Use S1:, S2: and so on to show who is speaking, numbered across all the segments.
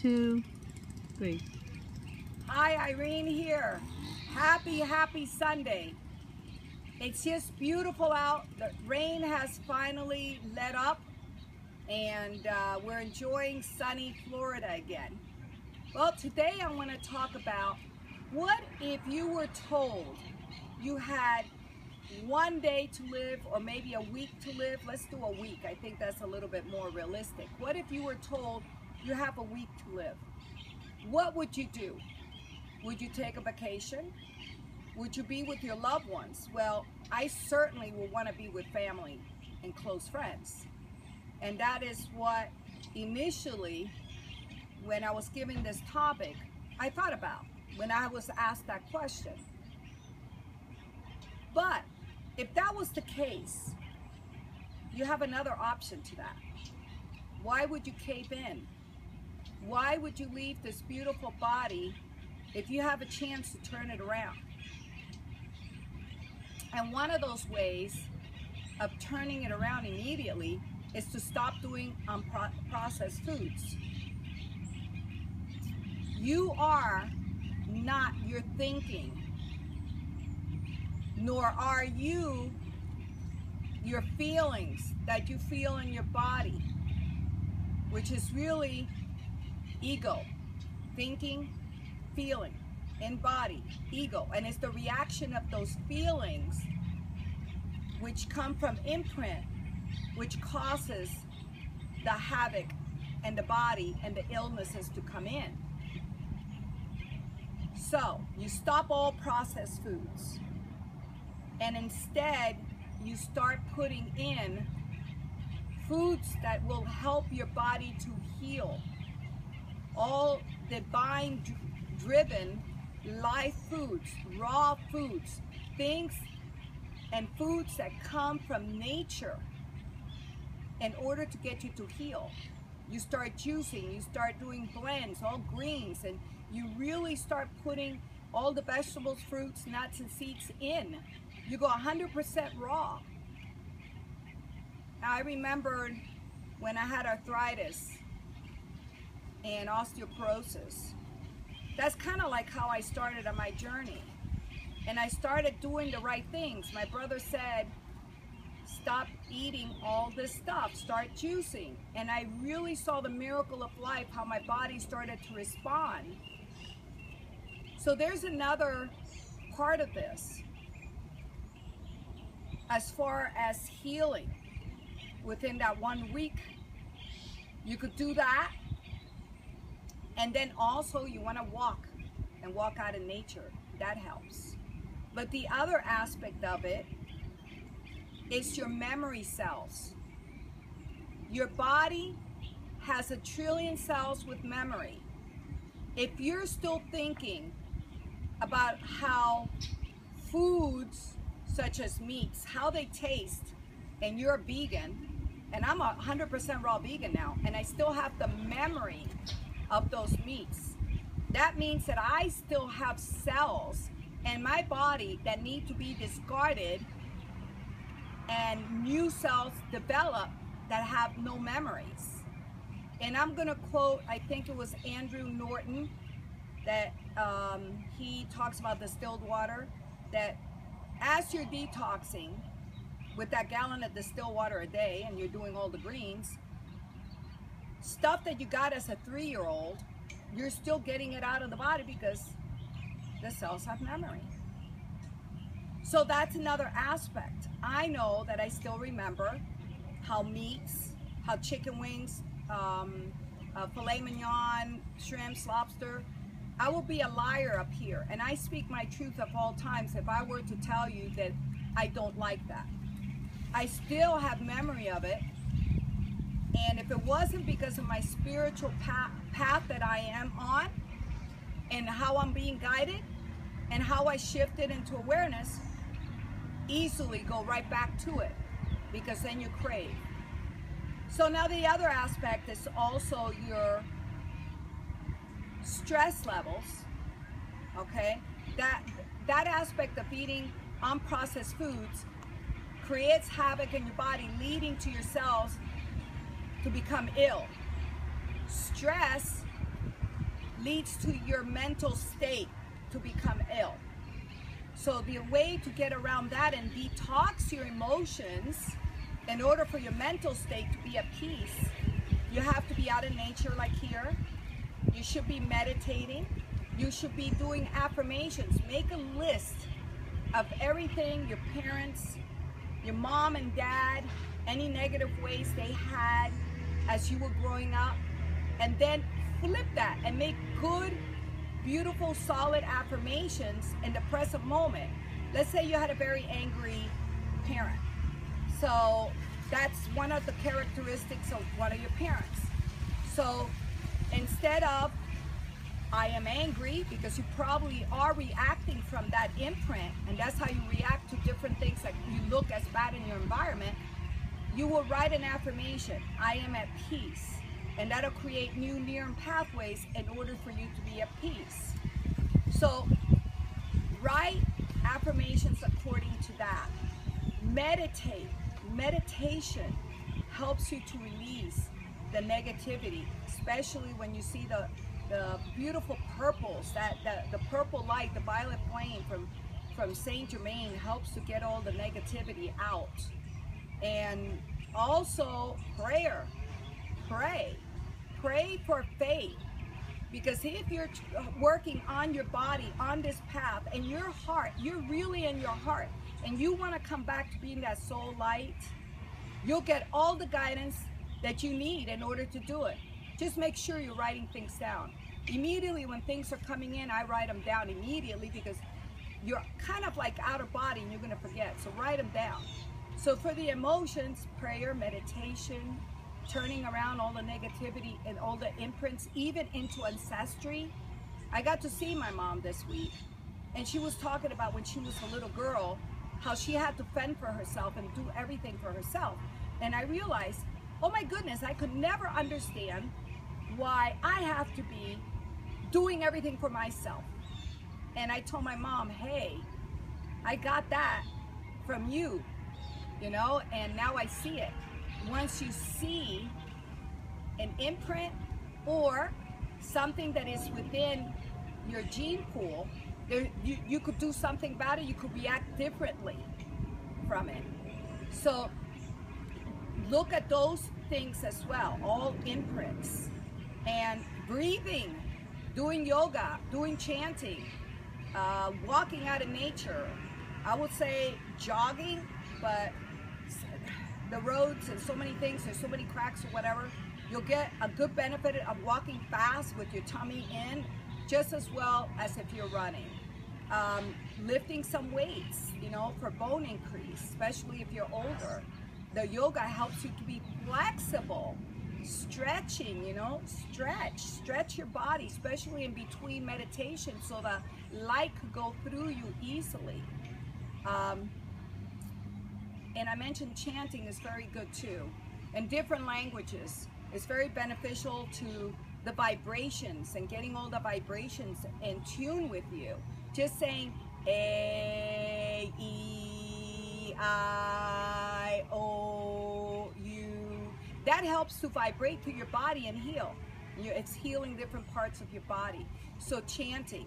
S1: 2, 3.
S2: Hi, Irene here. Happy Sunday. It's just beautiful out. The rain has finally let up and we're enjoying sunny Florida again. Well, today I want to talk about what if you were told you had 1 day to live or maybe a week to live. Let's do a week. I think that's a little bit more realistic. What if you were told you have a week to live? What would you do? Would you take a vacation? Would you be with your loved ones? Well, I certainly will want to be with family and close friends. And that is what initially, when I was given this topic, I thought about when I was asked that question. But if that was the case, you have another option to that. Why would you cave in? Why would you leave this beautiful body if you have a chance to turn it around? And one of those ways of turning it around immediately is to stop doing processed foods. You are not your thinking, nor are you your feelings that you feel in your body, which is really ego, thinking, feeling, in body, ego. And it's the reaction of those feelings which come from imprint, which causes the havoc in the body and the illnesses to come in. So you stop all processed foods and instead you start putting in foods that will help your body to heal. All divine driven live foods, raw foods, things and foods that come from nature in order to get you to heal. You start juicing, you start doing blends, all greens, and you really start putting all the vegetables, fruits, nuts, and seeds in. You go 100% raw. I remembered when I had arthritis and osteoporosis. That's kind of like how I started on my journey. And I started doing the right things. My brother said, stop eating all this stuff, start juicing. And I really saw the miracle of life, how my body started to respond. So there's another part of this as far as healing within that 1 week. You could do that. And then also you want to walk and walk out in nature. That helps. But the other aspect of it is your memory cells. Your body has 1 trillion cells with memory. If you're still thinking about how foods such as meats, how they taste, and you're vegan, and I'm 100% raw vegan now, and I still have the memory of those meats, that means that I still have cells in my body that need to be discarded and new cells develop that have no memories. And I'm gonna quote, I think it was Andrew Norton, that he talks about distilled water, that as you're detoxing with that gallon of distilled water a day and you're doing all the greens, stuff that you got as a 3-year-old, you're still getting it out of the body because the cells have memory. So that's another aspect. I know that I still remember how meats, how chicken wings, filet mignon, shrimps, lobster. I will be a liar up here, and I speak my truth at all times if I were to tell you that I don't like that. I still have memory of it. And if it wasn't because of my spiritual path that I am on and how I'm being guided and how I shifted into awareness, easily go right back to it because then you crave. So now the other aspect is also your stress levels, okay? That aspect of eating unprocessed foods creates havoc in your body, leading to your cells to become ill. Stress leads to your mental state to become ill. So the way to get around that and detox your emotions, in order for your mental state to be at peace, you have to be out in nature like here. You should be meditating. You should be doing affirmations. Make a list of everything your parents, your mom and dad, any negative ways they had as you were growing up, and then flip that and make good, beautiful, solid affirmations in the present moment. Let's say you had a very angry parent. So that's one of the characteristics of one of your parents. So instead of, I am angry, because you probably are reacting from that imprint, and that's how you react to different things that you look as bad in your environment, you will write an affirmation, I am at peace. And that'll create new neuron pathways in order for you to be at peace. So write affirmations according to that. Meditate. Meditation helps you to release the negativity, especially when you see the beautiful purples, the purple light, the violet flame from Saint Germain helps to get all the negativity out. And also prayer. Pray for faith, because if you're working on your body on this path and your heart, you're really in your heart and you want to come back to being that soul light, you'll get all the guidance that you need in order to do it. Just make sure you're writing things down. Immediately when things are coming in, I write them down immediately, because you're kind of like out of body and you're going to forget. So write them down. So for the emotions, prayer, meditation, turning around all the negativity and all the imprints, even into ancestry. I got to see my mom this week, and she was talking about when she was a little girl, how she had to fend for herself and do everything for herself. And I realized, oh my goodness, I could never understand why I have to be doing everything for myself. And I told my mom, hey, I got that from you, you know, and now I see it. Once you see an imprint or something that is within your gene pool, you could do something about it, you could react differently from it. So look at those things as well, all imprints. And breathing, doing yoga, doing chanting, walking out in nature. I would say jogging, but the roads and so many things, there's so many cracks or whatever, you'll get a good benefit of walking fast with your tummy in, just as well as if you're running. Lifting some weights, you know, for bone increase, especially if you're older. The yoga helps you to be flexible. Stretching, you know, stretch your body, especially in between meditation, so the light could go through you easily. And I mentioned chanting is very good too. In different languages, it's very beneficial to the vibrations and getting all the vibrations in tune with you. Just saying A, E, I, O, U. That helps to vibrate through your body and heal. It's healing different parts of your body. So chanting,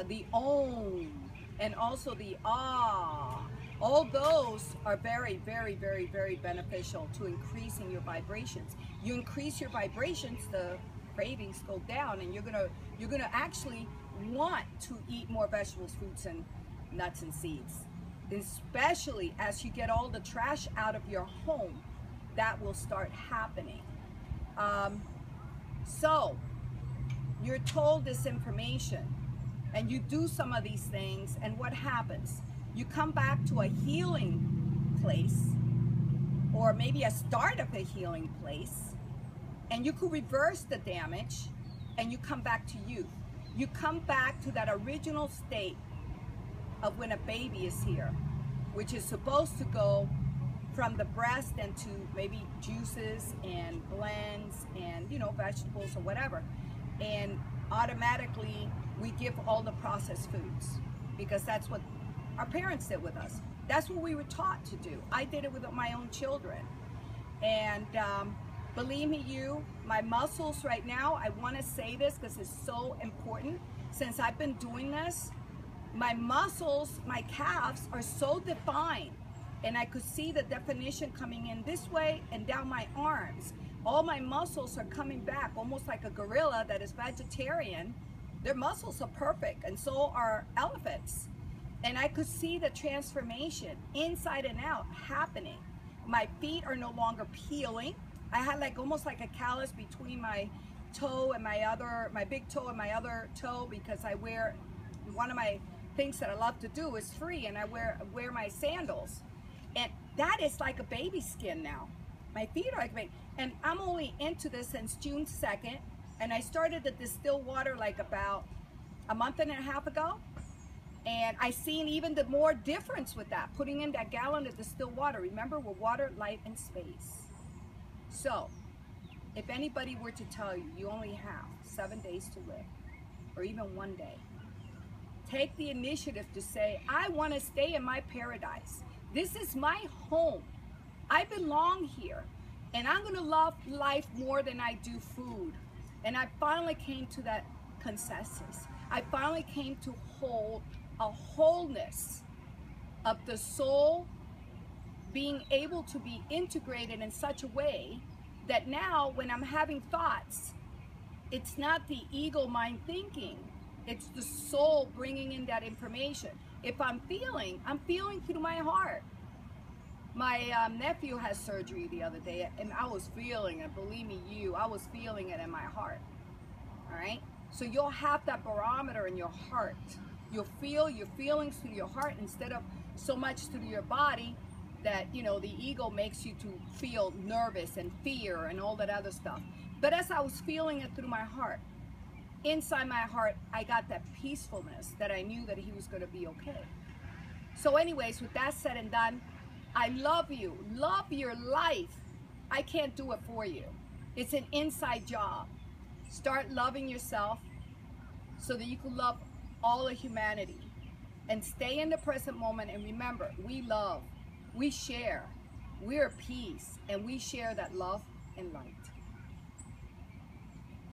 S2: the Om, and also the Ah. All those are very, very, very, very beneficial to increasing your vibrations. You increase your vibrations, the cravings go down, and you're gonna actually want to eat more vegetables, fruits, and nuts and seeds. Especially as you get all the trash out of your home, that will start happening. So you're told this information, and you do some of these things, and what happens? You come back to a healing place, or maybe a start of a healing place, and you could reverse the damage, and you come back to youth. You come back to that original state of when a baby is here, which is supposed to go from the breast into maybe juices and blends and, you know, vegetables or whatever. And automatically we give all the processed foods, because that's what our parents did with us. That's what we were taught to do. I did it with my own children. And believe me, my muscles right now, I want to say this because it's so important. Since I've been doing this, my muscles, my calves are so defined, and I could see the definition coming in this way and down my arms. All my muscles are coming back, almost like a gorilla that is vegetarian. Their muscles are perfect, and so are elephants. And I could see the transformation inside and out happening. My feet are no longer peeling. I had like almost like a callus between my toe and my big toe and my other toe, because I wear, one of my things that I love to do is free, and I wear my sandals. And that is like a baby skin now. My feet are like baby. And I'm only into this since June 2nd. And I started to distill water like about a month and a half ago. And I seen even the more difference with that, putting in that gallon of distilled water. Remember, we're water, light, and space. So, if anybody were to tell you, you only have 7 days to live, or even 1 day, take the initiative to say, I want to stay in my paradise. This is my home. I belong here. And I'm going to love life more than I do food. And I finally came to that consensus. I finally came to hold a wholeness of the soul being able to be integrated in such a way that now when I'm having thoughts, it's not the ego mind thinking, it's the soul bringing in that information. If I'm feeling through my heart. My nephew had surgery the other day, and I was feeling it. Believe me, I was feeling it in my heart. All right? So you'll have that barometer in your heart. You'll feel your feelings through your heart instead of so much through your body that, you know, the ego makes you to feel nervous and fear and all that other stuff. But as I was feeling it through my heart, inside my heart, I got that peacefulness that I knew that he was going to be okay. So anyways, with that said and done, I love you. Love your life. I can't do it for you. It's an inside job. Start loving yourself so that you can love all of humanity. And stay in the present moment, and remember, we love, we share, we're peace, and we share that love and light.